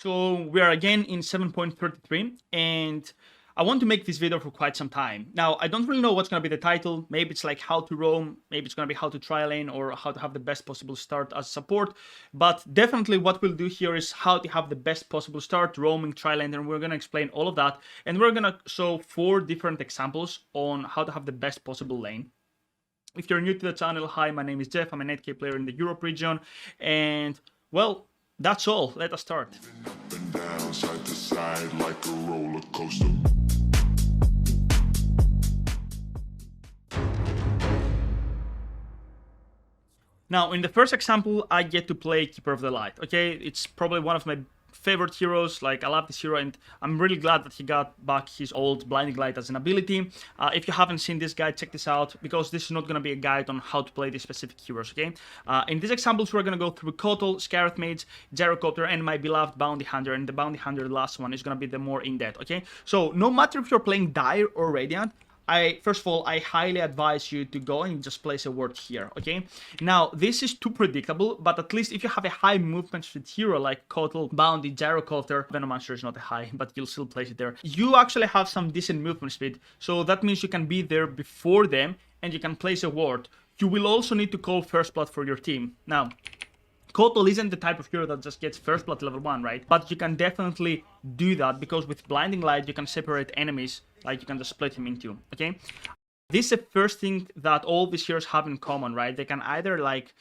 So we are again in 7.33 and I want to make this video for quite some time. Now, I don't really know what's going to be the title. Maybe it's like how to roam, maybe it's going to be how to Trilane or how to have the best possible start as support. But definitely what we'll do here is how to have the best possible start, roaming, Trilane, and we're going to explain all of that. And we're going to show 4 different examples on how to have the best possible lane. If you're new to the channel, hi, my name is Jeff. I'm an 8K player in the Europe region. And, well, that's all. Let us start. Up and down, side to side, like a roller coaster. Now, in the first example, I get to play Keeper of the Light, okay? It's probably one of my favorite heroes. Like, I love this hero, and I'm really glad that he got back his old Blinding Light as an ability. If you haven't seen this guide, check this out, because this is not going to be a guide on how to play these specific heroes, okay? In these examples, we're going to go through Kotal, Skywrath Mage, Gyrocopter, and my beloved Bounty Hunter, and the Bounty Hunter, the last one, is going to be the more in-depth, okay? So, no matter if you're playing Dire or Radiant, first of all, I highly advise you to go and just place a ward here, okay? Now, this is too predictable, but at least if you have a high movement speed hero like Kotal, Bounty, Gyrocopter, Venomancer is not a high, but you'll still place it there. You actually have some decent movement speed, so that means you can be there before them and you can place a ward. You will also need to call first blood for your team. Now, Kotal isn't the type of hero that just gets first blood level 1, right? But you can definitely do that, because with Blinding Light you can separate enemies, like you can just split him in two, okay? This is the first thing that all these heroes have in common, right? They can either like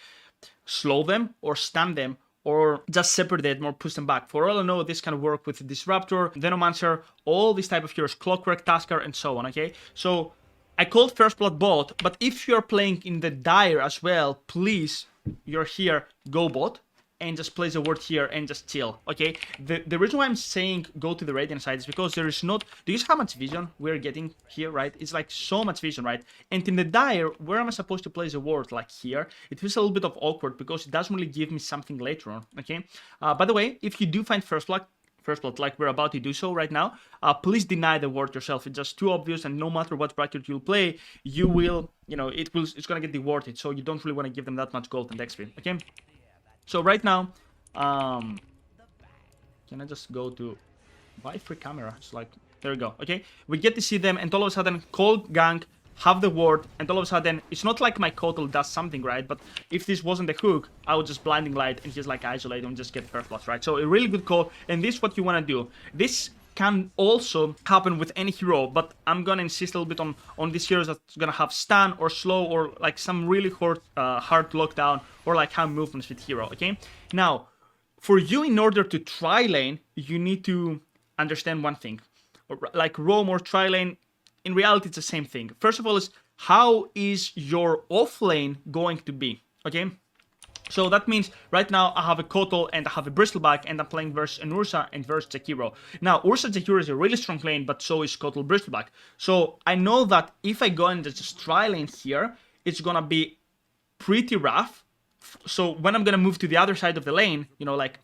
slow them or stun them, or just separate them or push them back. For all I know, this can work with Disruptor, Venomancer, all these type of heroes, Clockwork, Tasker, and so on, okay? So I called first blood bot, but if you're playing in the Dire as well, please, you're here, go bot and just place a ward here and just chill, okay? The reason why I'm saying go to the Radiant side is because there is not... Do you see how much vision we're getting here, right? It's like so much vision, right? And in the Dire, where am I supposed to place a ward? Like here? It feels a little bit of awkward because it doesn't really give me something later on, okay? By the way, if you do find first blood, like we're about to do so right now, please deny the ward yourself. It's just too obvious, and no matter what bracket you'll play, you will, you know, it's gonna get dewarded, so you don't really want to give them that much gold and XP, okay? So right now, can I just go to buy free camera? It's like, there we go, okay? We get to see them, and all of a sudden, cold gank, have the ward, and all of a sudden, it's not like my Kotal does something, right? But if this wasn't the hook, I would just Blinding Light and just like isolate and just get first blood, right? So a really good call, and this is what you want to do. This can also happen with any hero, but I'm gonna insist a little bit on these heroes that's gonna have stun or slow or like some really hard lockdown or like high movement speed hero, okay? Now, for you, in order to Trilane, you need to understand one thing. Like roam or Trilane, in reality, it's the same thing. First of all, is how is your offlane going to be, okay? So that means right now I have a Kotal and I have a Bristleback, and I'm playing versus an Ursa and versus Jakiro. Now, Ursa Jakiro is a really strong lane, but so is Kotal Bristleback. So I know that if I go and just Trilane here, it's gonna be pretty rough. So when I'm gonna move to the other side of the lane, you know, like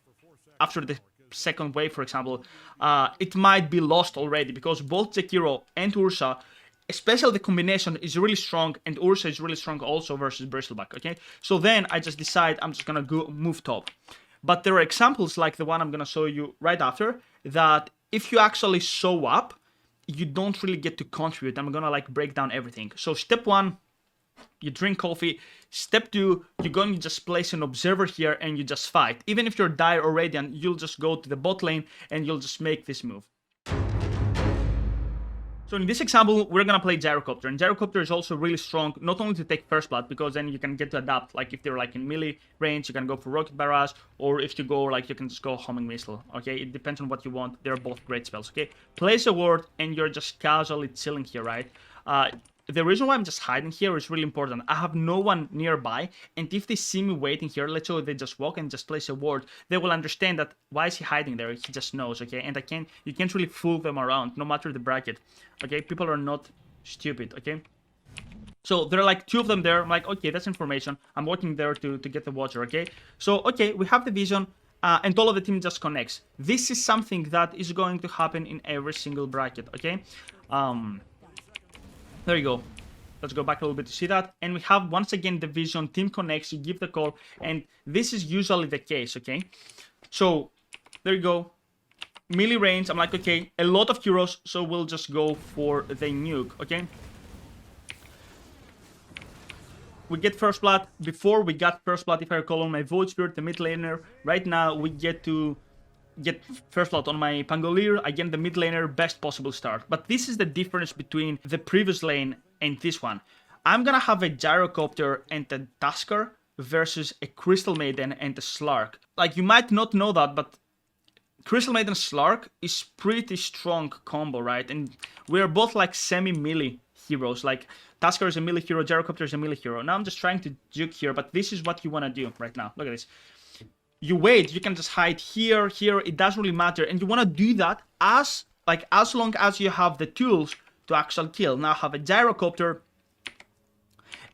after the second wave, for example, it might be lost already, because both Jakiro and Ursa, especially the combination, is really strong, and Ursa is really strong also versus Bristleback, okay? So then I just decide I'm just gonna go move top. But there are examples like the one I'm gonna show you right after, that if you actually show up, you don't really get to contribute. I'm gonna like break down everything. So step 1, you drink coffee. Step 2, you're going to just place an observer here and you just fight. Even if you're Dire or Radiant, you'll just go to the bot lane and you'll just make this move. So in this example, we're gonna play Gyrocopter, and Gyrocopter is also really strong, not only to take first blood, because then you can get to adapt, like if they're like in melee range, you can go for Rocket Barrage, or if you go, like, you can just go Homing Missile, okay? It depends on what you want. They're both great spells, okay? Place a ward, and you're just casually chilling here, right? The reason why I'm just hiding here is really important. I have no one nearby, and if they see me waiting here, let's say they just walk and just place a ward, they will understand that why is he hiding there? He just knows, okay? And you can't really fool them around, no matter the bracket, okay? People are not stupid, okay? So there are like 2 of them there. I'm like, okay, that's information. I'm walking there to get the Watcher, okay? So, okay, we have the vision, and all of the team just connects. This is something that is going to happen in every single bracket, okay? There you go. Let's go back a little bit to see that. And we have, once again, the vision, team connects, you give the call, and this is usually the case, okay? So, there you go. melee range, I'm like, okay, a lot of heroes, so we'll just go for the nuke, okay? We get first blood. Before we got first blood, if I recall, on my Void Spirit, the mid laner. Right now, we get to get first blood on my Pangolier. Again, the mid laner, best possible start. But this is the difference between the previous lane and this one. I'm gonna have a Gyrocopter and a Tusker versus a Crystal Maiden and a Slark. Like, you might not know that, but Crystal Maiden Slark is pretty strong combo, right? And we're both like semi-melee heroes. Like, Tusker is a melee hero, Gyrocopter is a melee hero. Now I'm just trying to juke here, but this is what you want to do right now. Look at this. You wait, you can just hide here, here, it doesn't really matter. And you want to do that as long as you have the tools to actually kill. Now I have a Gyrocopter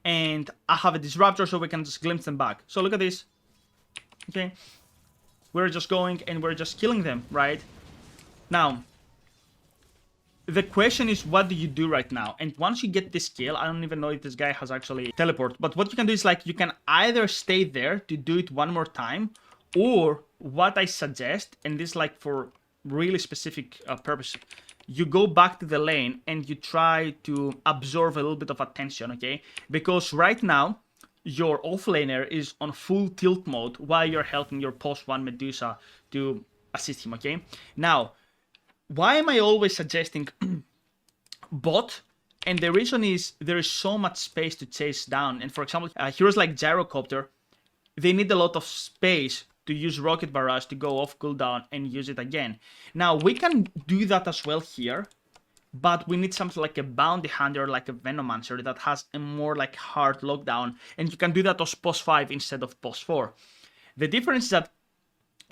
and I have a Disruptor, so we can just glimpse them back. So look at this. Okay. We're just going and we're just killing them, right? Now, the question is, what do you do right now? And once you get this kill, I don't even know if this guy has actually teleport, but what you can do is, like, you can either stay there to do it one more time, or what I suggest, and this like for really specific purpose, you go back to the lane and you try to absorb a little bit of attention, okay? Because right now, your offlaner is on full tilt mode while you're helping your post 1 Medusa to assist him, okay? Now, why am I always suggesting bot? And the reason is there is so much space to chase down. And for example, heroes like Gyrocopter, they need a lot of space to use Rocket Barrage to go off cooldown and use it again. Now, we can do that as well here, but we need something like a Bounty Hunter, like a Venomancer that has a more like hard lockdown. And you can do that as post 5 instead of post 4. The difference is that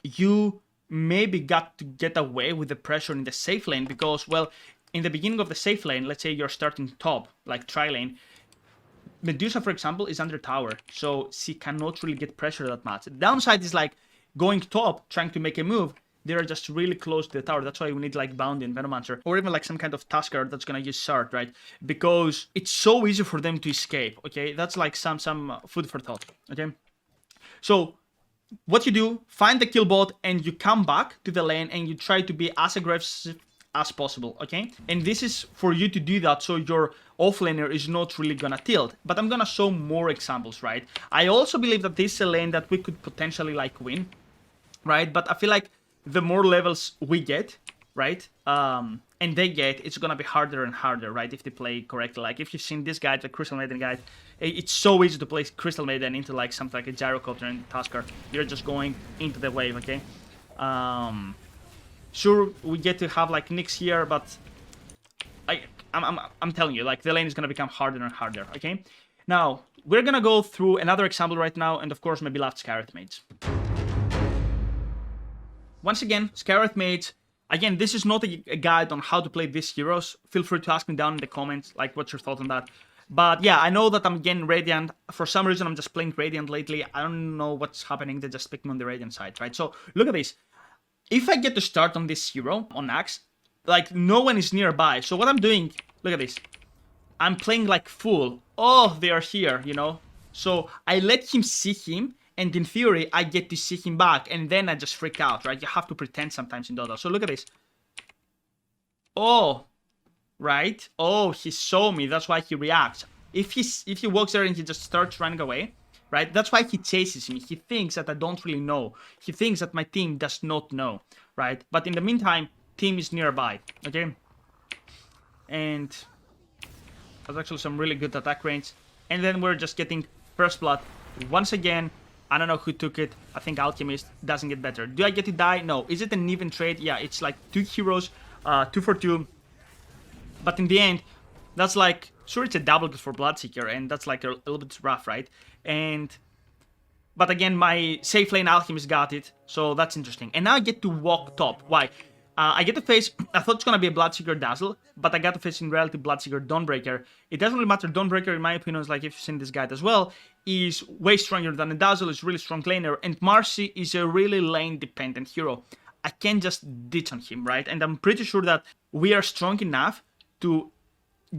you maybe got to get away with the pressure in the safe lane because, well, in the beginning of the safe lane, let's say you're starting top, like Trilane, Medusa, for example, is under tower, so she cannot really get pressure that much. The downside is like going top, trying to make a move, they're just really close to the tower. That's why we need like Bounty and Venomancer, or even like some kind of Tusker that's gonna use Shard, right? Because it's so easy for them to escape, okay? That's like some food for thought, okay? So what you do, find the kill bot and you come back to the lane and you try to be as aggressive as possible, okay? And this is for you to do that so your offlaner is not really gonna tilt. But I'm gonna show more examples, right? I also believe that this is a lane that we could potentially like win, right? But I feel like the more levels we get, right? And they get, it's gonna be harder and harder, right? If they play correctly. Like if you've seen this guy, the Crystal Maiden guy, it's so easy to play Crystal Maiden into like something like a Gyrocopter and Tusker. You're just going into the wave, okay? Sure, we get to have like Nyx here, but I'm telling you, like the lane is gonna become harder and harder, okay? Now, we're gonna go through another example right now, and of course my beloved Skywrath Mage. Once again, Skywrath Mage. Again, this is not a guide on how to play these heroes. Feel free to ask me down in the comments, like, what's your thoughts on that. But yeah, I know that I'm getting Radiant. For some reason, I'm just playing Radiant lately. I don't know what's happening. They just picked me on the Radiant side, right? So, look at this. If I get to start on this hero, on Axe, like, no one is nearby. So what I'm doing, look at this. I'm playing, like, full. Oh, they are here, you know? So, I let him see him. And in theory, I get to see him back, and then I just freak out, right? You have to pretend sometimes in Dota. So look at this. Oh, right? Oh, he saw me. That's why he reacts. If he walks there and he just starts running away, right? That's why he chases me. He thinks that I don't really know. He thinks that my team does not know, right? But in the meantime, team is nearby, okay? And that's actually some really good attack range. And then we're just getting first blood once again. I don't know who took it. I think Alchemist doesn't get better. Do I get to die? No. Is it an even trade? Yeah, it's like 2 heroes, 2 for 2. But in the end, that's like, sure, it's a double kill for Bloodseeker, and that's like a little bit rough, right? But again, my safe lane Alchemist got it, so that's interesting. And now I get to walk top. Why? I get to face, I thought it's gonna be a Bloodseeker Dazzle, but I got to face in reality Bloodseeker Dawnbreaker. It doesn't really matter. Dawnbreaker, in my opinion, is like, if you've seen this guide as well, is way stronger than a Dazzle, is really strong laner, and Marcy is a really lane-dependent hero. I can't just ditch on him, right? And I'm pretty sure that we are strong enough to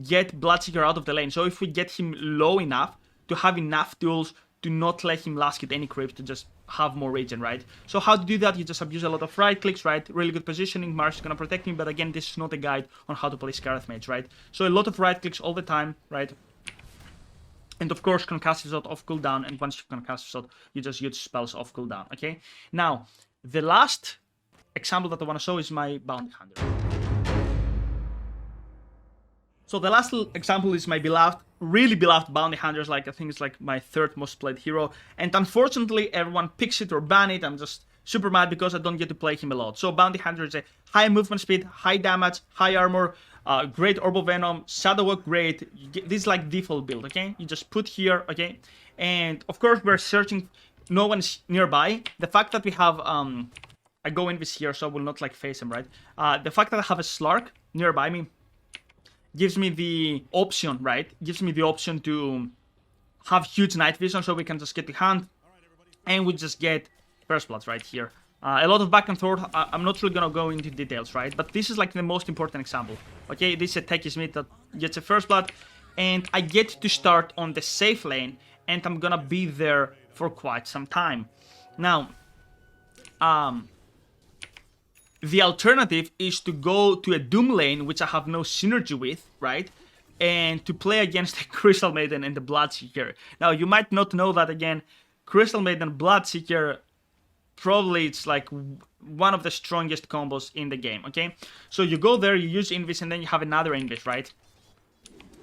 get Bloodseeker out of the lane. So if we get him low enough to have enough tools to not let him last hit any creeps to just have more regen, right? So how to do that? You just abuse a lot of right clicks, right? Really good positioning. Marsh is gonna protect me, but again, this is not a guide on how to play Skywrath Mage, right? So a lot of right clicks all the time, right? And of course, concussive shot off cooldown, and once you concussive shot, you just use spells off cooldown, okay? Now, the last example that I want to show is my Bounty Hunter. So the last example is my beloved, really beloved Bounty Hunters, like I think it's like my third most played hero. And unfortunately, everyone picks it or ban it. I'm just super mad because I don't get to play him a lot. So Bounty Hunter is a high movement speed, high damage, high armor, great Orb Venom, Shadow Walk great. This is like default build, okay? You just put here, okay? And of course, we're searching, no one's nearby. The fact that we have, I go in this here, so I will not like face him, right? The fact that I have a Slark nearby me gives me the option, right? Gives me the option to have huge night vision, so we can just get the hand, and we just get first blood right here. A lot of back and forth. I'm not really gonna go into details, right? But this is like the most important example. Okay, this is a Techie Smith that gets a first blood, and I get to start on the safe lane, and I'm gonna be there for quite some time. Now, the alternative is to go to a Doom lane, which I have no synergy with, right? And to play against the Crystal Maiden and the Bloodseeker. Now, you might not know that, again, Crystal Maiden, Bloodseeker, probably it's like one of the strongest combos in the game, okay? So you go there, you use Invis, and then you have another Invis, right?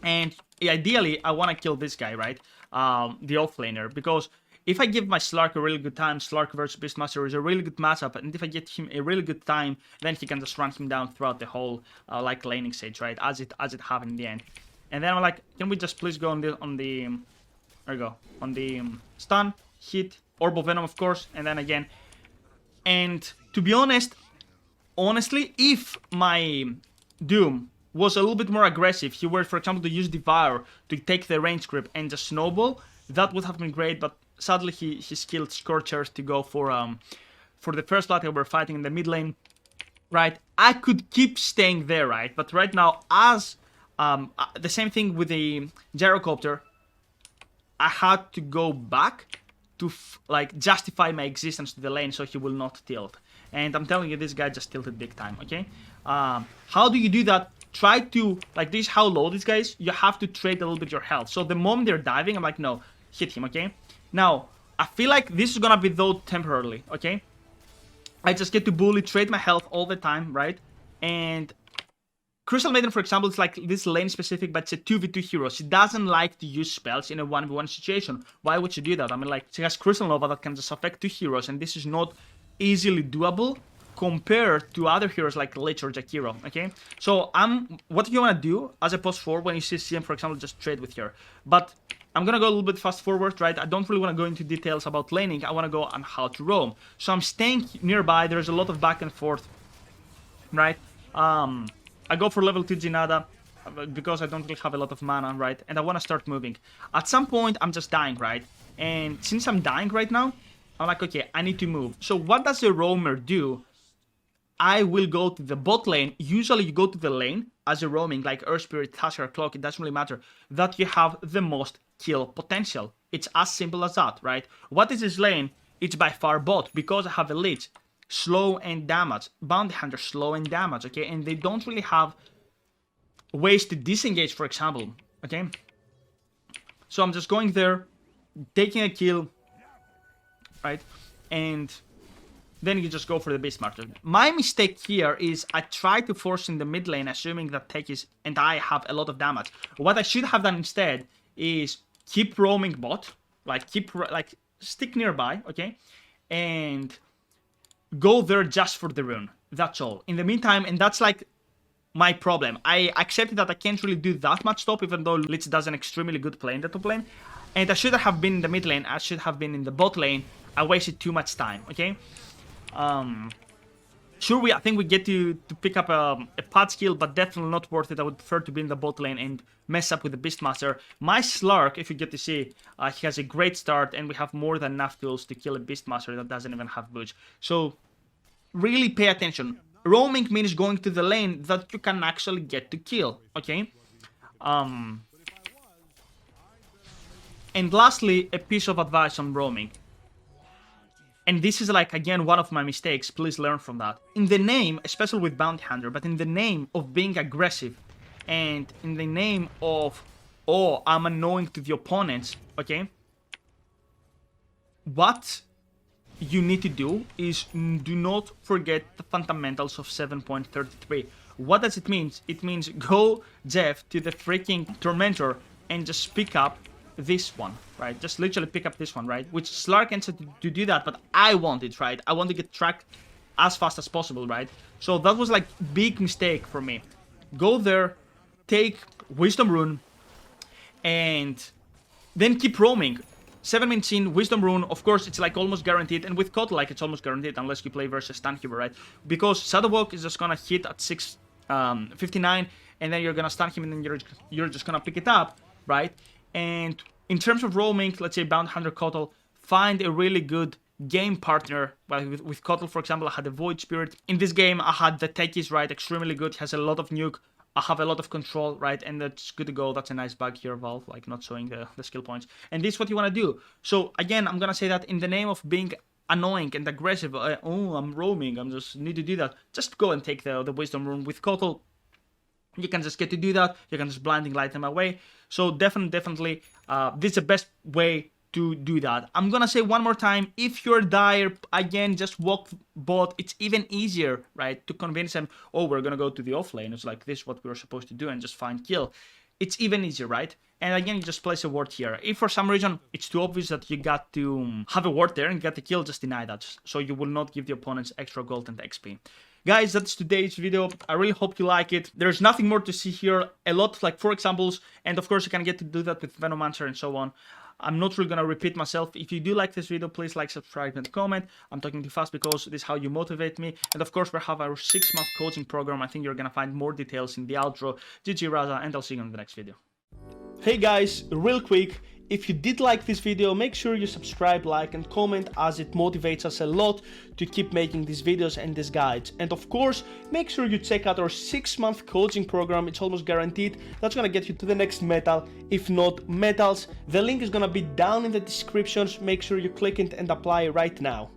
And ideally, I want to kill this guy, right? The offlaner, because if I give my Slark a really good time, Slark versus Beastmaster is a really good matchup, and if I get him a really good time, then he can just run him down throughout the whole like laning stage, right? As it happened in the end. And then I'm like, can we just please go on the there we go, on the stun, hit, Orb of Venom, of course, and then again. And to be honest, honestly, if my Doom was a little bit more aggressive, he were, for example, to use Devour to take the range grip and just snowball, that would have been great, but sadly, he skilled Scorchers to go for the first blood. We're fighting in the mid lane, right? I could keep staying there, right? But right now, as the same thing with the Gyrocopter, I had to go back to like justify my existence to the lane so he will not tilt. And I'm telling you, this guy just tilted big time, okay? How do you do that? Try to, like this, how low this guy is, you have to trade a little bit your health. So the moment they're diving, I'm like, no, hit him, okay? Now, I feel like this is gonna be though temporarily, okay? I just get to bully, trade my health all the time, right? And Crystal Maiden, for example, is like this lane specific, but it's a 2v2 hero. She doesn't like to use spells in a 1v1 situation. Why would she do that? I mean, like, she has Crystal Nova that can just affect 2 heroes, and this is not easily doable compared to other heroes like Lich or Jakiro, okay? So, what do you want to do as a post 4 when you see CM, for example, just trade with her? But I'm gonna go a little bit fast forward, right? I don't really want to go into details about laning. I want to go on how to roam. So I'm staying nearby. There's a lot of back and forth, right? I go for level 2 Jinada because I don't really have a lot of mana, right? And I want to start moving. At some point, I'm just dying, right? And since I'm dying right now, I'm like, okay, I need to move. So what does a roamer do? I will go to the bot lane. Usually you go to the lane as a roaming, like Earth Spirit, Thasher, Cloak, it doesn't really matter, that you have the most kill potential. It's as simple as that, right? What is this lane? It's by far bot, because I have a Lich. Slow and damage. Bounty Hunter, slow and damage, okay? And they don't really have ways to disengage, for example, okay? So I'm just going there, taking a kill, right? And then you just go for the Beastmaster. My mistake here is I try to force in the mid lane, assuming that Tech is, and I have a lot of damage. What I should have done instead is keep roaming bot, like stick nearby, okay? And go there just for the rune. That's all. In the meantime, and that's like my problem. I accepted that I can't really do that much top, even though Lich does an extremely good play in the top lane. And I should have been in the mid lane. I should have been in the bot lane. I wasted too much time, okay? Sure, I think we get to pick up a pad skill, but definitely not worth it. I would prefer to be in the bot lane and mess up with the Beastmaster. My Slark, if you get to see, he has a great start, and we have more than enough tools to kill a Beastmaster that doesn't even have boots. So, really pay attention. Roaming means going to the lane that you can actually get to kill, okay? And lastly, a piece of advice on roaming. And this is like, again, one of my mistakes. Please learn from that. In the name, especially with Bounty Hunter, but in the name of being aggressive and in the name of, oh, I'm annoying to the opponents, okay? What you need to do is do not forget the fundamentals of 7.33. What does it mean? It means go, Jeff, to the freaking Tormentor and just pick up this one, right? Just literally pick up this one, right? Which Slark can say to do that, but I want it, right? I want to get tracked as fast as possible, right? So that was like big mistake for me. Go there, take Wisdom Rune, and then keep roaming. 7 in Wisdom Rune, of course, it's like almost guaranteed, and with Kotal, like it's almost guaranteed unless you play versus Stun hero, right? Because Shadowwalk is just gonna hit at 659, and then you're gonna stun him, and then you're just gonna pick it up, right? And in terms of roaming, let's say Bounty Hunter Kotal, find a really good game partner. Well, with Kotal, for example, I had the Void Spirit. In this game, I had the Techies, right? Extremely good, has a lot of nuke. I have a lot of control, right? And that's good to go. That's a nice bug here, Valve, like not showing the skill points. And this is what you want to do. So again, I'm going to say that in the name of being annoying and aggressive, oh, I'm roaming, I just need to do that. Just go and take the Wisdom Rune with Kotal. You can just get to do that. You can just blinding light them away. So definitely, this is the best way to do that. I'm gonna say one more time, if you're dire, again, just walk bot. It's even easier, right, to convince them, oh, we're gonna go to the off lane. It's like this, what we're supposed to do, and just find kill. It's even easier, right? And again, you just place a ward here. If for some reason it's too obvious that you got to have a ward there and get the kill, just deny that. So you will not give the opponents extra gold and XP. Guys, that's today's video. I really hope you like it. There's nothing more to see here. A lot, like 4 examples. And of course, you can get to do that with Venomancer and so on. I'm not really going to repeat myself. If you do like this video, please like, subscribe, and comment. I'm talking too fast because this is how you motivate me. And of course, we have our 6-month coaching program. I think you're going to find more details in the outro. GG Raza, and I'll see you in the next video. Hey guys, real quick. If you did like this video, make sure you subscribe, like, and comment, as it motivates us a lot to keep making these videos and these guides. And of course, make sure you check out our 6-month coaching program. It's almost guaranteed. That's gonna get you to the next metal, if not metals. The link is gonna be down in the descriptions. Make sure you click it and apply right now.